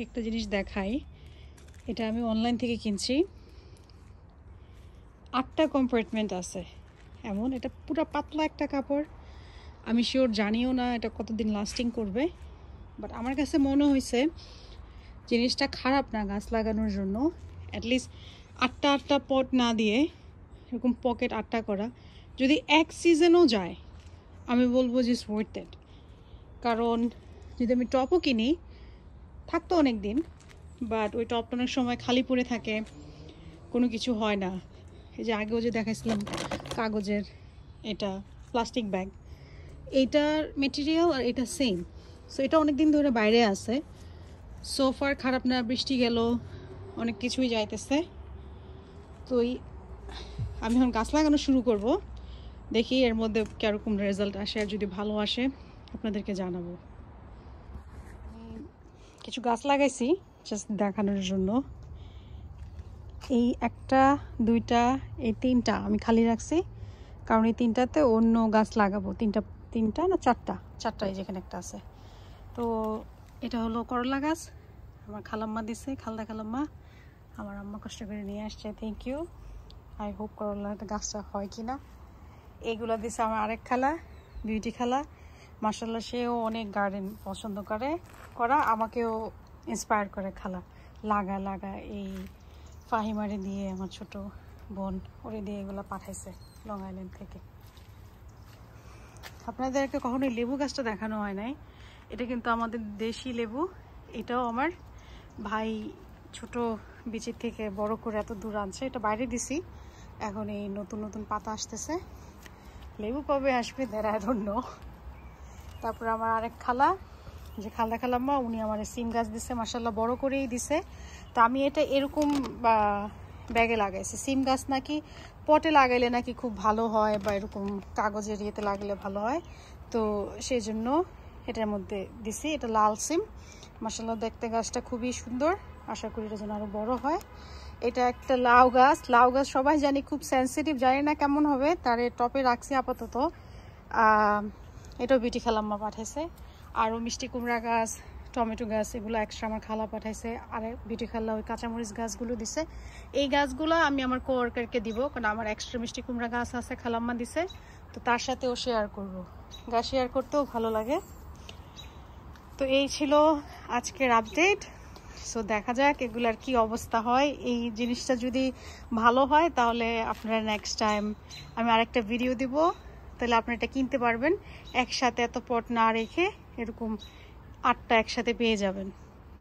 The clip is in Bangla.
একটা জিনিস দেখাই, এটা আমি অনলাইন থেকে কিনছি। 8টা কম্পার্টমেন্ট আছে এমন, এটা পুরো পাতলা একটা কাপড়। আমি শিওর জানিও না এটা কতদিন লাস্টিং করবে, বাট আমার কাছে মনে হয়েছে জিনিসটা খারাপ না গাছ লাগানোর জন্য। অ্যাটলিস্ট 8টা পট না দিয়ে এরকম পকেট 8টা করা, যদি এক সিজনও যায় আমি বলবো যে ইটস ওয়ার্থ ইট। কারণ যদি আমি টপও কিনি থাকতো অনেক দিন, বাট ওই টপটা অনেক সময় খালি পড়ে থাকে, কোনো কিছু হয় না। এই যে আগেও যে দেখাইছিলাম কাগজের এটা প্লাস্টিক ব্যাগ, এইটার মেটেরিয়াল আর এটা সেম। সো এটা অনেক দিন ধরে বাইরে আছে, সোফার খারাপ না, বৃষ্টি গেল অনেক কিছুই যাইতেছে। তো আমি এখন গাছ লাগানো শুরু করব, দেখি এর মধ্যে কীরকম রেজাল্ট আসে, আর যদি ভালো আসে আপনাদেরকে জানাবো। কিছু গাছ লাগাইছি জাস্ট দেখানোর জন্য। এই 1টা 2টা এই 3টা আমি খালি রাখছি, কারণ এই 3টাতে অন্য গাছ লাগাবো। তিনটা না 4টা, এই যেখানে একটা আছে। তো এটা হলো করলা গাছ, আমার খালাম্মা দিছে, খালদা খালাম্মা, আমার আম্মা কষ্ট করে নিয়ে আসছে, থ্যাংক ইউ। আই হোপ করলা গাছটা হয় কিনা। এইগুলো দিছে আমার আরেক খালা, বিউটি খালা, মাশাআল্লাহ সেও অনেক গার্ডেন পছন্দ করা, আমাকেও ইন্সপায়ার করে খালা, লাগা এই ফাহিমারে দিয়ে, আমার ছোট বোন ওরে দিয়ে এগুলো পাঠাইছে লং আইল্যান্ড থেকে। আপনাদেরকে কখনোই লেবু গাছটা দেখানো হয় নাই, এটা কিন্তু আমাদের দেশি লেবু। এটাও আমার ভাই ছোট বিচির থেকে বড় করে এত দূর আনছে, এটা বাইরে দিছি, এখন এই নতুন নতুন পাতা আসতেছে। লেবু কবে আসবে দ্যাট আই ডোন্ট নো। তারপর আমার আরেক খালা, যে খালদা খালাম্মা, উনি আমার সিম গাছ দিছে, মাশাআল্লাহ বড় করেই দিছে। তো আমি এটা এরকম ব্যাগে লাগাইছি। সিম গাছ নাকি পটে লাগাইলে নাকি খুব ভালো হয়, বা এরকম কাগজের ইয়েতে লাগালে ভালো হয়, তো সেই জন্য এটার মধ্যে দিছি। এটা লাল সিম, মাশাআল্লাহ দেখতে গাছটা খুবই সুন্দর, আশা করি এটা যেন আরও বড় হয়। এটা একটা লাউ গাছ সবাই জানি খুব সেন্সিটিভ, জানি না কেমন হবে, তারে টপে রাখছি আপাতত। এটাও বিউটি খালাম্মা পাঠাইছে। আরও মিষ্টি কুমড়া গাছ, টমেটো গাছ, এগুলো এক্সট্রা আমার খালা পাঠাইছে। আর বিউটি খালা ওই কাঁচামরিচ গাছগুলো দিছে। এই গাছগুলো আমি আমার কোয়ার্কারকে দিব, কারণ আমার এক্সট্রা মিষ্টি কুমড়া গাছ আছে, খালাম্মা দিছে, তো তার সাথেও শেয়ার করব। গাছ শেয়ার করতেও ভালো লাগে। তো এই ছিল আজকের আপডেট। সো দেখা যাক এগুলার কি অবস্থা হয়। এই জিনিসটা যদি ভালো হয় তাহলে আপনারা নেক্সট টাইম আমি আরেকটা ভিডিও দিব, তাহলে আপনারা এটা কিনতে পারবেন। একসাথে এত পট না রেখে এরকম 8টা একসাথে পেয়ে যাবেন।